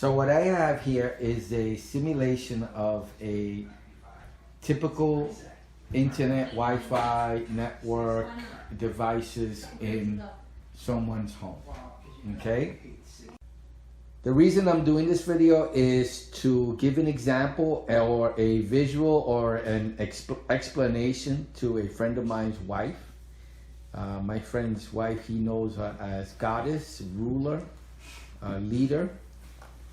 So what I have here is a simulation of a typical internet, Wi-Fi, network devices in someone's home, okay? The reason I'm doing this video is to give an example or a visual or an explanation to a friend of mine's wife. My friend's wife, he knows her as goddess, ruler, leader.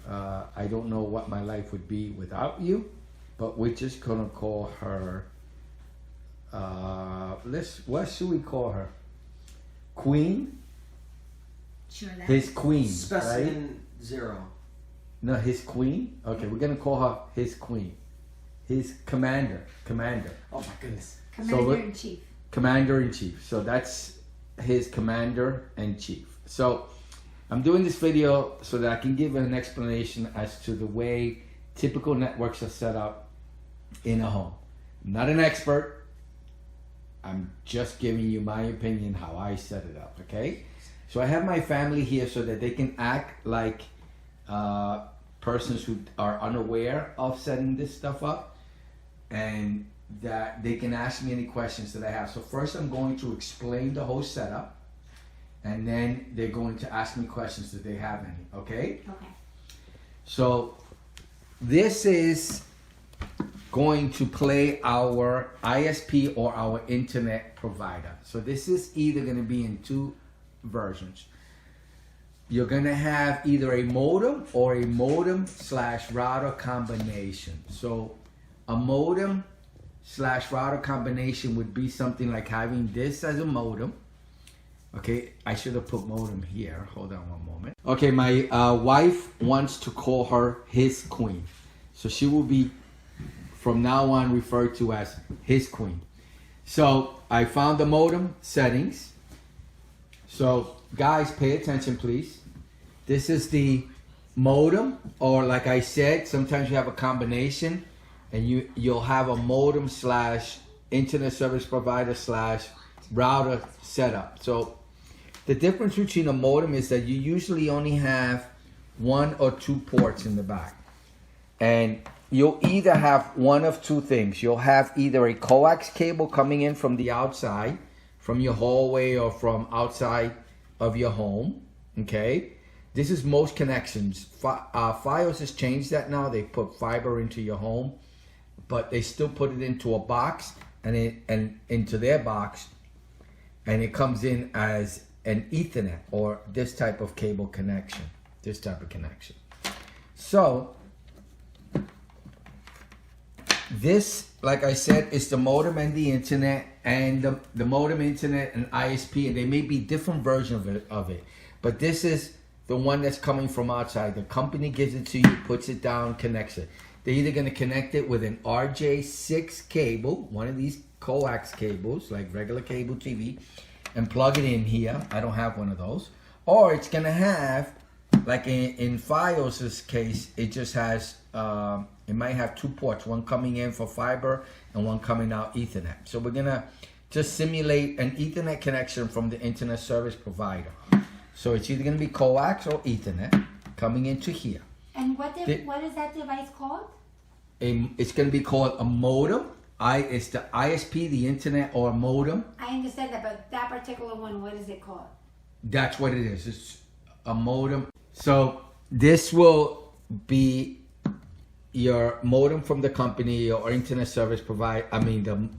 I don't know what my life would be without you, but we're just gonna call her, what should we call her? Queen? Sure, his queen, Specimen right? 0. No, his queen? Okay, we're gonna call her his queen. His commander. Oh my goodness. Commander-in-Chief. Commander-in-Chief. So that's his commander-in-chief. So I'm doing this video so that I can give an explanation as to the way typical networks are set up in a home. I'm not an expert. I'm just giving you my opinion how I set it up, okay? So I have my family here so that they can act like persons who are unaware of setting this stuff up, and that they can ask me any questions that I have. So first I'm going to explain the whole setup, and then they're going to ask me questions if they have any, okay? Okay. So this is going to play our ISP or our internet provider. So this is either going to be in two versions. You're going to have either a modem or a modem/router combination. So a modem/router combination would be something like having this as a modem. Okay, I should have put modem here. Hold on one moment. Okay, my wife wants to call her his queen. So she will be from now on referred to as his queen. So I found the modem settings. So guys, pay attention please. This is the modem, or like I said, sometimes you have a combination, and you'll have a modem/internet service provider/router setup. So the difference between a modem is that you usually only have 1 or 2 ports in the back, and you'll either have one of two things. You'll have either a coax cable coming in from the outside, from your hallway or from outside of your home, okay? This is most connections. Fios has changed that now. They put fiber into your home, but they still put it into a box and into their box, and it comes in as an Ethernet or this type of cable connection, this type of connection. So this, like I said, is the modem and the internet, and the modem, internet, and ISP, and they may be different versions of it. But this is the one that's coming from outside. The company gives it to you, puts it down, connects it. They're either going to connect it with an RJ6 cable, one of these coax cables, like regular cable TV, and plug it in here. I don't have one of those. Or it's going to have, like in Fios's case, it just has, it might have 2 ports, one coming in for fiber and one coming out Ethernet. So we're gonna just simulate an Ethernet connection from the internet service provider. So it's either gonna be coax or Ethernet coming into here. And what is that device called? It's gonna be called a modem. It's the ISP, the internet, or modem. I understand that, but that particular one, what is it called? That's what it is. It's a modem. So this will be your modem from the company or internet service provider. I mean,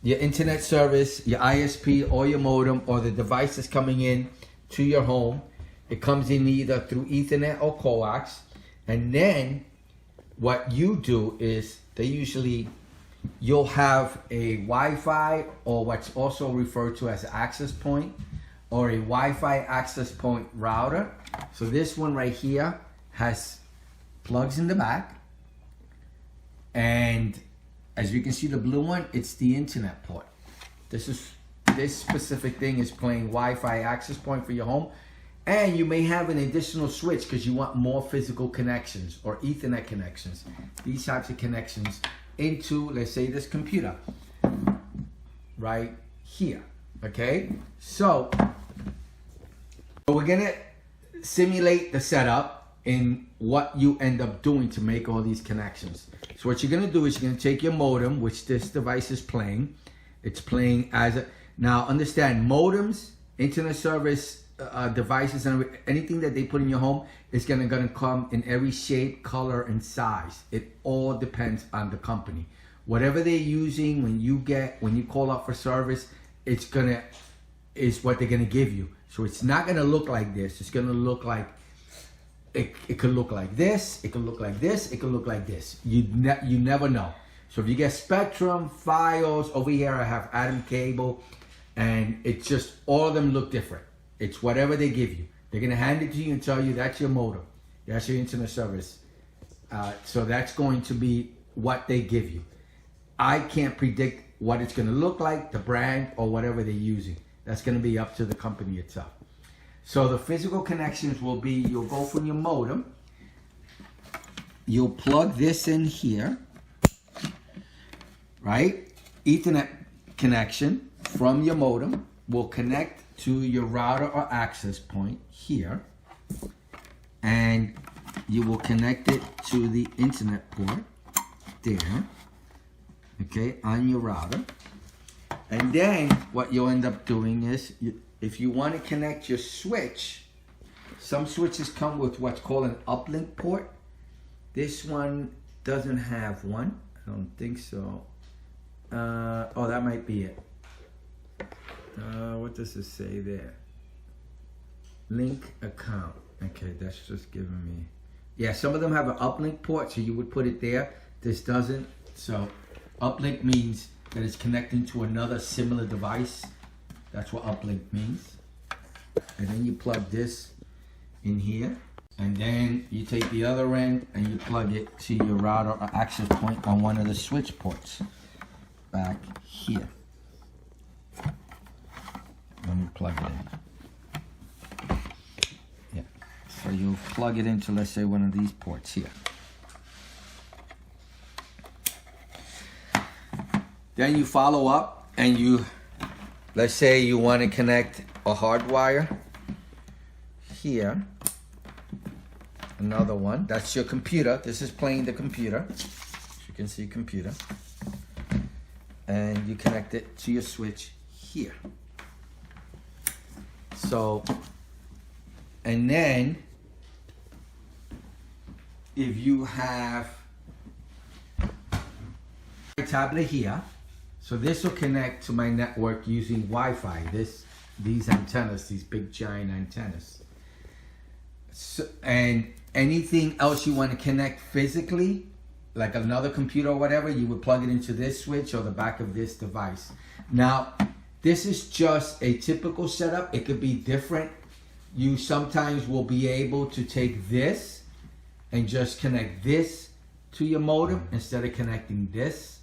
your internet service, your ISP, or your modem, or the device that's coming in to your home. It comes in either through Ethernet or coax. And then what you do is you'll have a Wi-Fi, or what's also referred to as access point, or a Wi-Fi access point router. So this one right here has plugs in the back, and as you can see, the blue one, it's the internet port. This specific thing is playing Wi-Fi access point for your home, and you may have an additional switch because you want more physical connections or Ethernet connections. These types of connections into, let's say, this computer right here. Okay, so we're gonna simulate the setup in what you end up doing to make all these connections. So what you're gonna do is you're gonna take your modem, which this device is playing. It's playing as a, now understand, modems, internet service devices, and anything that they put in your home is gonna come in every shape, color, and size. It all depends on the company. Whatever they're using when you call up for service, is what they're gonna give you. So it's not gonna look like this. It's gonna look like it could look like this. It could look like this. It could look like this. You never know. So if you get Spectrum, Fios, over here I have Atom Cable, and it's just all of them look different. It's whatever they give you. They're gonna hand it to you and tell you that's your modem, that's your internet service. So that's going to be what they give you. I can't predict what it's gonna look like, the brand, or whatever they're using. That's gonna be up to the company itself. So the physical connections will be, you'll go from your modem, you'll plug this in here, right? Ethernet connection from your modem will connect to your router or access point here, and you will connect it to the internet port there, okay, on your router. And then what you'll end up doing is, if you want to connect your switch, some switches come with what's called an uplink port. This one doesn't have one. I don't think so. Oh, that might be it. What does it say there? Link account. Okay, that's just giving me. Yeah, some of them have an uplink port, so you would put it there. This doesn't. So uplink means that it's connecting to another similar device. That's what uplink means. And then you plug this in here, and then you take the other end and you plug it to your router or access point on one of the switch ports back here. Let me plug it in. Yeah. So you'll plug it into, let's say, one of these ports here. Then you follow up and you, let's say you want to connect a hard wire here. Another one. That's your computer. This is playing the computer. As you can see, computer. And you connect it to your switch here. So, and then if you have a tablet here, so this will connect to my network using Wi-Fi. These antennas, these big giant antennas. So, and anything else you want to connect physically, like another computer or whatever, you would plug it into this switch or the back of this device. Now, this is just a typical setup. It could be different. You sometimes will be able to take this and just connect this to your modem instead of connecting this.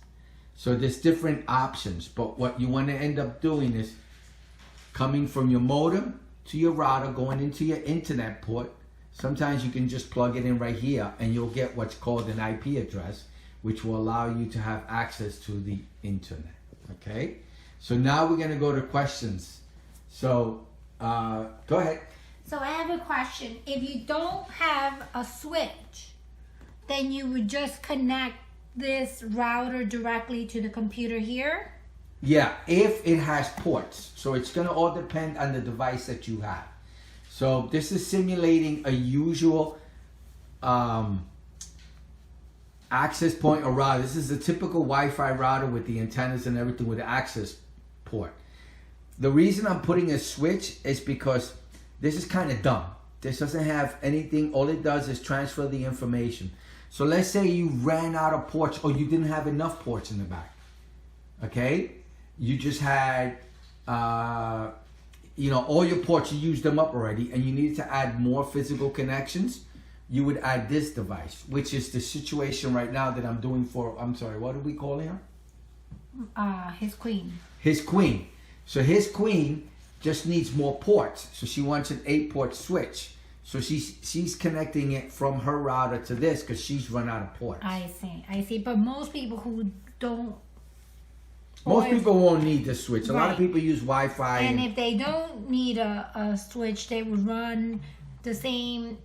So there's different options, but what you want to end up doing is coming from your modem to your router, going into your internet port. Sometimes you can just plug it in right here and you'll get what's called an IP address, which will allow you to have access to the internet, okay? So now we're gonna go to questions. So, go ahead. So I have a question. If you don't have a switch, then you would just connect this router directly to the computer here? Yeah, if it has ports. So it's gonna all depend on the device that you have. So this is simulating a usual access point or router. This is a typical Wi-Fi router with the antennas and everything with the access port. The reason I'm putting a switch is because this is kind of dumb. This doesn't have anything. All it does is transfer the information. So let's say you ran out of ports or you didn't have enough ports in the back. Okay? You just had, all your ports, you used them up already and you needed to add more physical connections. You would add this device, which is the situation right now that I'm doing for, I'm sorry, what do we call him? His queen. His queen. So his queen just needs more ports. So she wants an 8-port switch. So she's connecting it from her router to this because she's run out of ports. I see. But most people who don't... Most people won't need the switch. A lot of people use Wi-Fi. And if they don't need a switch, they would run the same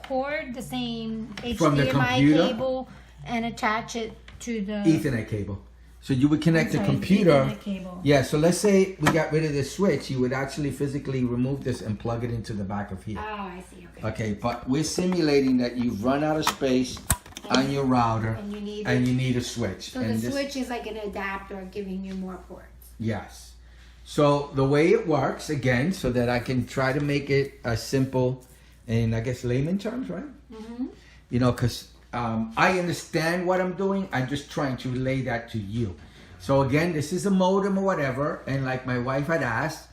cord, the same From the HDMI computer? cable, and attach it to the Ethernet cable. So you would connect the I'm sorry, computer. Ethernet cable. Yeah, so let's say we got rid of this switch. You would actually physically remove this and plug it into the back of here. Oh, I see. Okay. Okay, but we're simulating that you've run out of space on your router And you need and you need a switch. So and the switch is like an adapter giving you more ports. Yes. So the way it works, again, so that I can try to make it as simple in, I guess, layman terms, right? Mm-hmm. You know, because I understand what I'm doing. I'm just trying to relay that to you. So again, this is a modem or whatever. And like my wife had asked,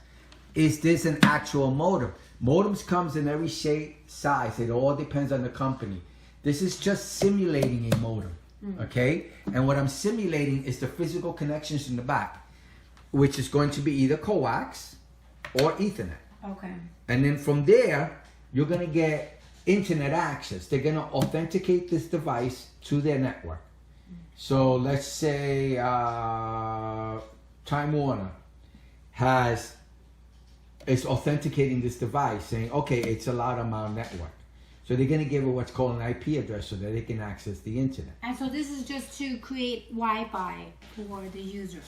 is this an actual modem? Modems comes in every shape, size. It all depends on the company. This is just simulating a modem, okay? And what I'm simulating is the physical connections in the back, which is going to be either coax or Ethernet. Okay. And then from there, you're gonna get internet access. They're gonna authenticate this device to their network. So let's say Time Warner is authenticating this device, saying, okay, it's allowed on our network. So they're gonna give it what's called an IP address so that they can access the internet. And so this is just to create Wi-Fi for the user.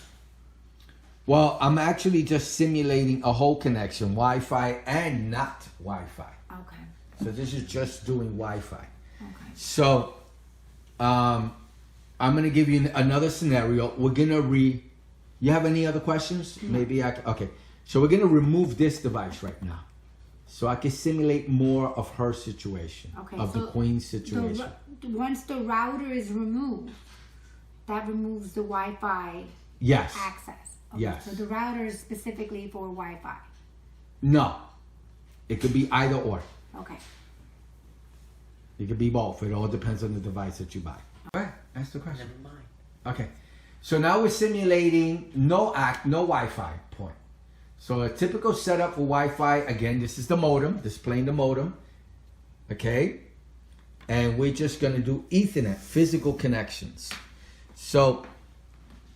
Well, I'm actually just simulating a whole connection, Wi-Fi and not Wi-Fi. Okay. So this is just doing Wi-Fi. Okay. So I'm gonna give you another scenario. We're gonna you have any other questions? No. Maybe okay. So we're gonna remove this device right now. So I can simulate more of her situation, Okay, of the so queen's situation. Once the router is removed, that removes the Wi-Fi Yes. access. Okay, Yes. So the router is specifically for Wi-Fi. No. It could be either or. Okay. It could be both. It all depends on the device that you buy. All right, ask the question. Never mind. Okay. So now we're simulating no Wi-Fi point. So a typical setup for Wi-Fi, again, this is the modem, displaying the modem. Okay. And we're just going to do Ethernet, physical connections. So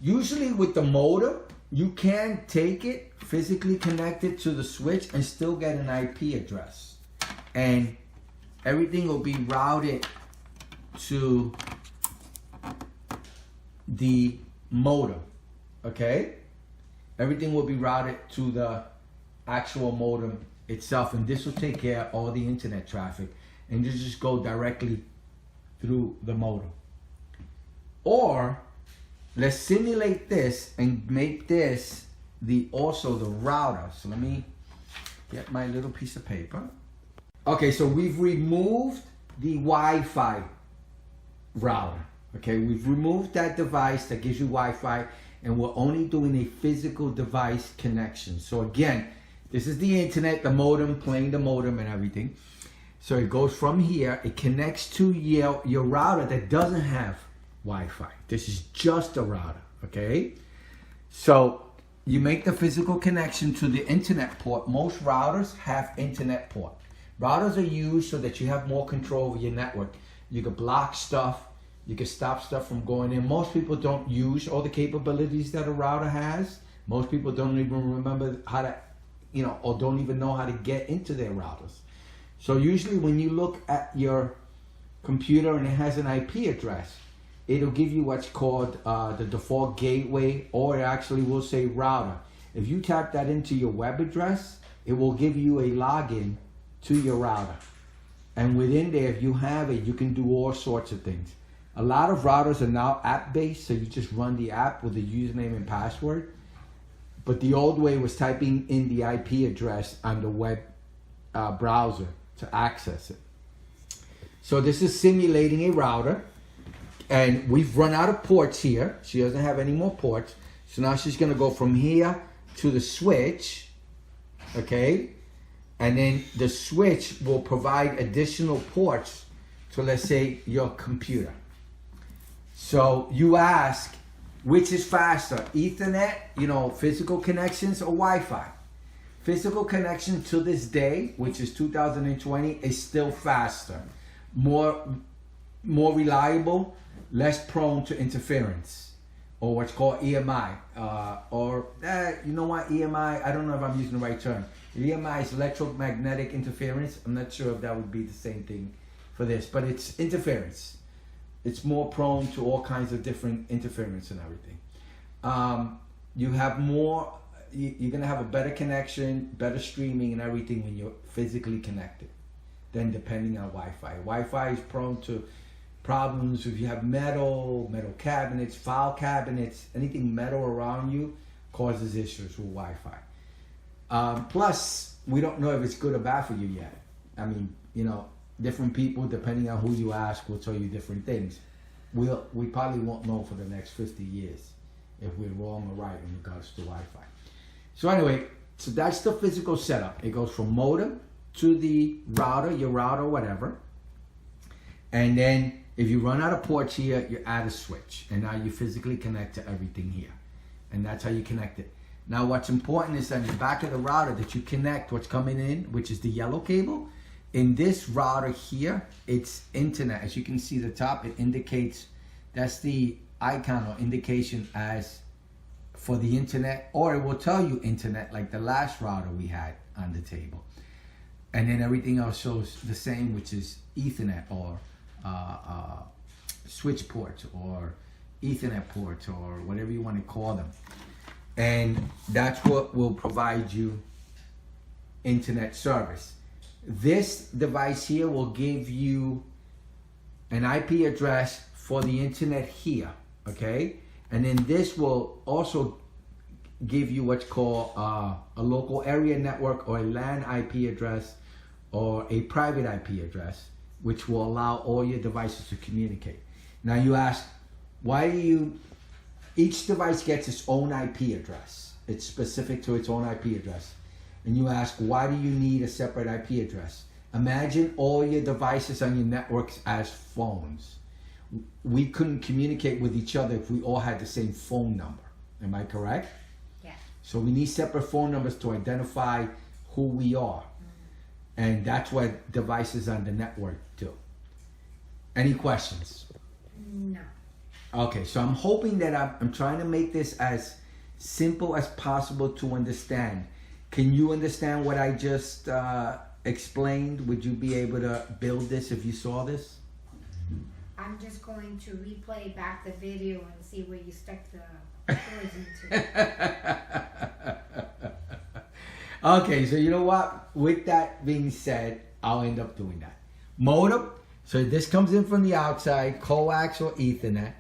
usually with the modem, you can take it, physically connect it to the switch and still get an IP address. And everything will be routed to the modem, okay? Everything will be routed to the actual modem itself, and this will take care of all the internet traffic, and you just go directly through the modem. Or let's simulate this and make this also the router. So let me get my little piece of paper. Okay, so we've removed the Wi-Fi router. Okay, we've removed that device that gives you Wi-Fi, and we're only doing a physical device connection. So again, this is the internet, the modem, playing the modem and everything. So it goes from here, it connects to your router that doesn't have Wi-Fi. This is just a router, okay? So you make the physical connection to the internet port. Most routers have internet port. Routers are used so that you have more control over your network. You can block stuff. You can stop stuff from going in. Most people don't use all the capabilities that a router has. Most people don't even remember how to, or don't even know how to get into their routers. So usually when you look at your computer and it has an IP address, it'll give you what's called the default gateway, or it actually will say router. If you tap that into your web address, it will give you a login to your router. And within there, if you have it, you can do all sorts of things. A lot of routers are now app-based, so you just run the app with the username and password. But the old way was typing in the IP address on the web browser to access it. So this is simulating a router. And we've run out of ports here. She doesn't have any more ports. So now she's going to go from here to the switch. Okay? And then the switch will provide additional ports to, let's say, your computer. So you ask, which is faster? Ethernet, physical connections, or Wi-Fi? Physical connection to this day, which is 2020, is still faster. More reliable, less prone to interference. or what's called EMI, you know what, EMI, I don't know if I'm using the right term. EMI is electromagnetic interference. I'm not sure if that would be the same thing for this, but it's interference. It's more prone to all kinds of different interference and everything. You have more, you're gonna have a better connection, better streaming and everything when you're physically connected than depending on Wi-Fi. Wi-Fi is prone to problems if you have metal cabinets, file cabinets, anything metal around you causes issues with Wi-Fi. Plus, we don't know if it's good or bad for you yet. I mean, you know, different people, depending on who you ask, will tell you different things. We probably won't know for the next 50 years if we're wrong or right in regards to Wi-Fi. So anyway, so that's the physical setup. It goes from modem to the router, your router, whatever. And then if you run out of ports here, you add a switch. And now you physically connect to everything here. And that's how you connect it. Now what's important is on the back of the router that you connect what's coming in, which is the yellow cable. In this router here, it's internet. As you can see the top, it indicates, that's the icon or indication as for the internet, or it will tell you internet like the last router we had on the table. And then everything else shows the same, which is Ethernet or switch ports or Ethernet ports or whatever you want to call them. And that's what will provide you internet service. This device here will give you an IP address for the internet here, okay? And then this will also give you what's called a local area network or a LAN IP address or a private IP address, which will allow all your devices to communicate. Now you ask, why do you, each device gets its own IP address. It's specific to its own IP address. And you ask, why do you need a separate IP address? Imagine all your devices on your networks as phones. We couldn't communicate with each other if we all had the same phone number. Am I correct? Yeah. So we need separate phone numbers to identify who we are. And that's what devices on the network do. Any questions? No. Okay, so I'm hoping that I'm trying to make this as simple as possible to understand. Can you understand what I just explained? Would you be able to build this if you saw this? I'm just going to replay back the video and see where you stuck the cords into. Okay, so you know what? With that being said, I'll end up doing that. Modem, so this comes in from the outside, coax or Ethernet.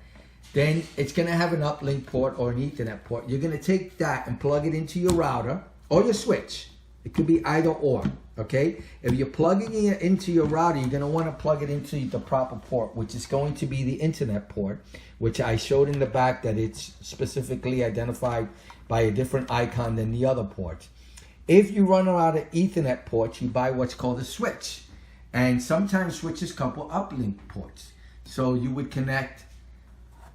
Then it's going to have an uplink port or an Ethernet port. You're going to take that and plug it into your router or your switch. It could be either or, okay? If you're plugging it into your router, you're going to want to plug it into the proper port, which is going to be the internet port, which I showed in the back that it's specifically identified by a different icon than the other ports. If you run out of Ethernet ports, you buy what's called a switch. And sometimes switches come with uplink ports. So you would connect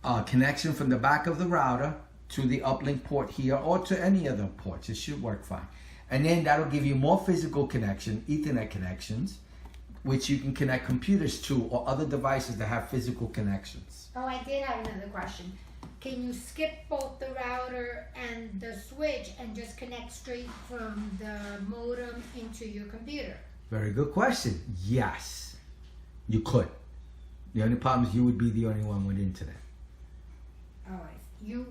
a connection from the back of the router to the uplink port here or to any other ports. It should work fine. And then that'll give you more physical connection, Ethernet connections, which you can connect computers to or other devices that have physical connections. Oh, I did have another question. Can you skip both the router and the switch and just connect straight from the modem into your computer? Very good question. Yes, you could. The only problem is you would be the only one with internet. Oh, you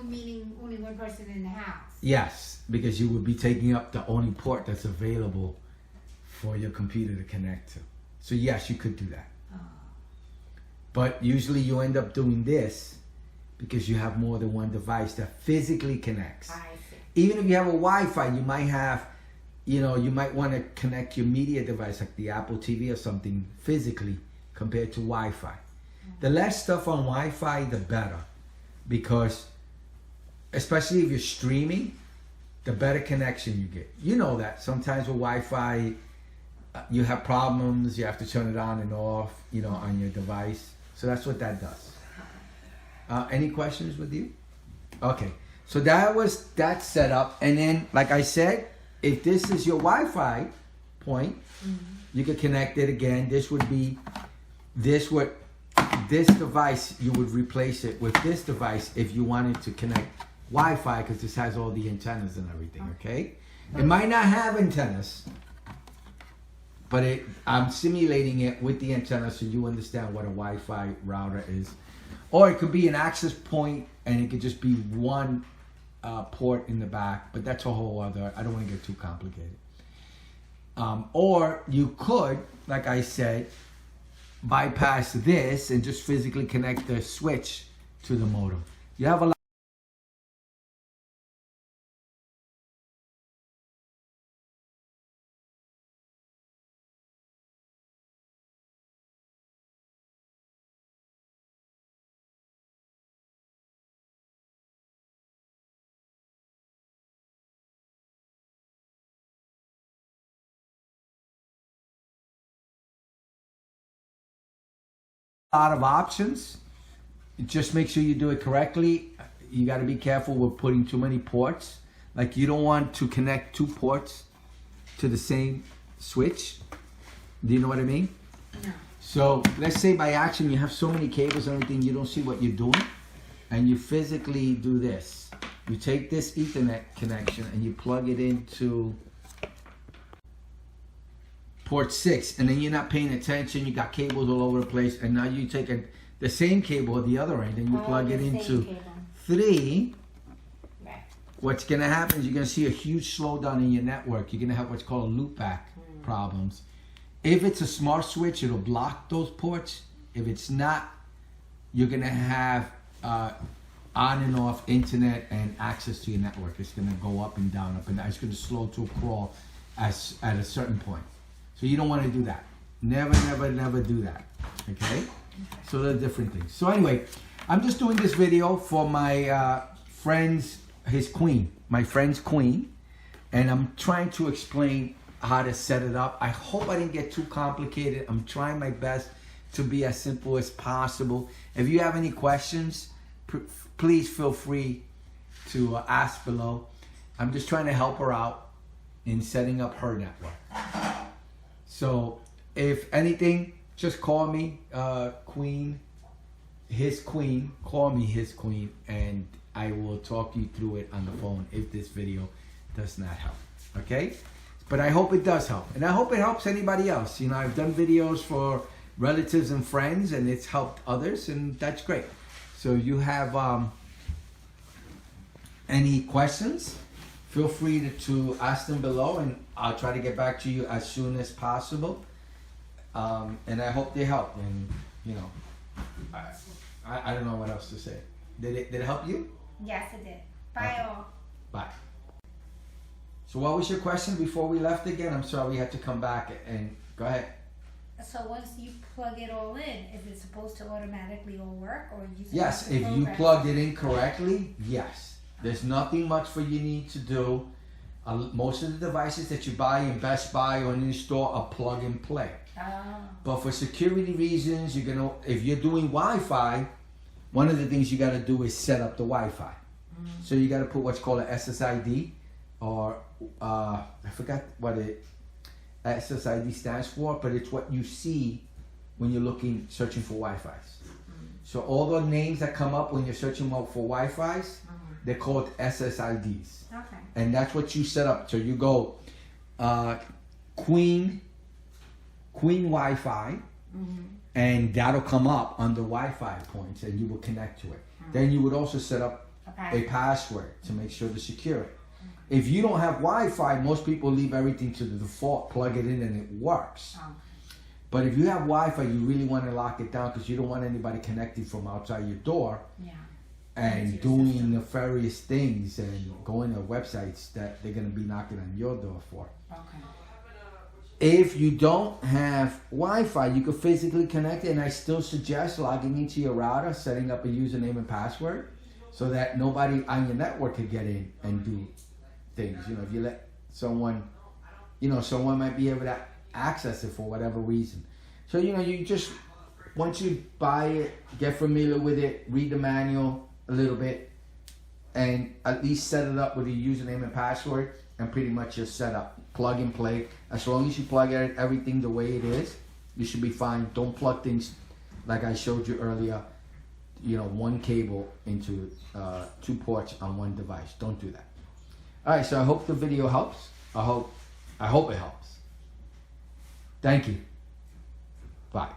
meaning only one person in the house? Yes, because you would be taking up the only port that's available for your computer to connect to. So yes, you could do that. Oh. But usually you end up doing this because you have more than one device that physically connects. I see. Even if you have a Wi-Fi, you might have, you might want to connect your media device like the Apple TV or something physically compared to Wi-Fi. Mm-hmm. The less stuff on Wi-Fi, the better. Because especially if you're streaming, the better connection you get. You know that sometimes with Wi-Fi, you have problems. You have to turn it on and off, on your device. So that's what that does. Any questions with you? Okay, so that was that setup. And then, like I said, if this is your Wi-Fi point, you can connect it again. This would this device, you would replace it with this device if you wanted to connect Wi-Fi, because this has all the antennas and everything, okay? It might not have antennas, but I'm simulating it with the antenna so you understand what a Wi-Fi router is. Or it could be an access point and it could just be one port in the back, but that's a whole other, I don't want to get too complicated. Or you could, like I said, bypass this and just physically connect the switch to the modem. You have a lot of options. Just make sure you do it correctly. You got to be careful with putting too many ports. Like, you don't want to connect 2 ports to the same switch. Do you know what I mean? No. So let's say by accident you have so many cables and everything, you don't see what you're doing, and you physically do this. You take this Ethernet connection and you plug it into port 6, and then you're not paying attention, you got cables all over the place, and now you take the same cable at the other end and you plug it into 3. Right. What's going to happen is you're going to see a huge slowdown in your network. You're going to have what's called loopback problems. If it's a smart switch, it'll block those ports. If it's not, you're going to have on and off internet and access to your network. It's going to go up and down, up and down. It's going to slow to a crawl at a certain point. So you don't want to do that. Never, never, never do that. Okay? So they're different things. So anyway, I'm just doing this video for my friend's queen, and I'm trying to explain how to set it up. I hope I didn't get too complicated. I'm trying my best to be as simple as possible. If you have any questions, please feel free to ask below. I'm just trying to help her out in setting up her network. So if anything, just call me his queen, call me his queen, and I will talk you through it on the phone if this video does not help, okay? But I hope it does help, and I hope it helps anybody else. You know, I've done videos for relatives and friends, and it's helped others, and that's great. So you have any questions, feel free to ask them below, and I'll try to get back to you as soon as possible. And I hope they help. And you know, I don't know what else to say. Did it help you? Yes, it did. Bye, Okay. all. Bye. So what was your question before we left again? I'm sorry, we had to come back and go ahead. So once you plug it all in, is it supposed to automatically all work, or you? Yes, if you plugged it in correctly, yes. There's nothing much for you need to do. Most of the devices that you buy in Best Buy or in the store are plug and play. But for security reasons, if you're doing Wi-Fi, one of the things you got to do is set up the Wi-Fi. So you got to put what's called an SSID, or I forgot what SSID stands for, but it's what you see when you're searching for Wi-Fi's. So all the names that come up when you're searching for Wi-Fi's, they're called SSIDs. Okay. And that's what you set up. So you go Queen Wi-Fi, and that'll come up under Wi-Fi points, and you will connect to it. Then you would also set up a password to make sure to secure it. If you don't have Wi-Fi, most people leave everything to the default, plug it in, and it works. But if you have Wi-Fi, you really want to lock it down, because you don't want anybody connecting from outside your door and doing nefarious things and going to websites that they're going to be knocking on your door for. If you don't have Wi-Fi, you can physically connect it, and I still suggest logging into your router, setting up a username and password, so that nobody on your network can get in and do things. You know, if you let someone, someone might be able to access it for whatever reason. So, you just, once you buy it, get familiar with it, read the manual a little bit, and at least set it up with a username and password, and pretty much you're set up. Plug and play. As long as you plug everything the way it is, you should be fine. Don't plug things like I showed you earlier, you know, one cable into 2 ports on one device. Don't do that. All right, so I hope the video helps. I hope it helps. Thank you. Bye.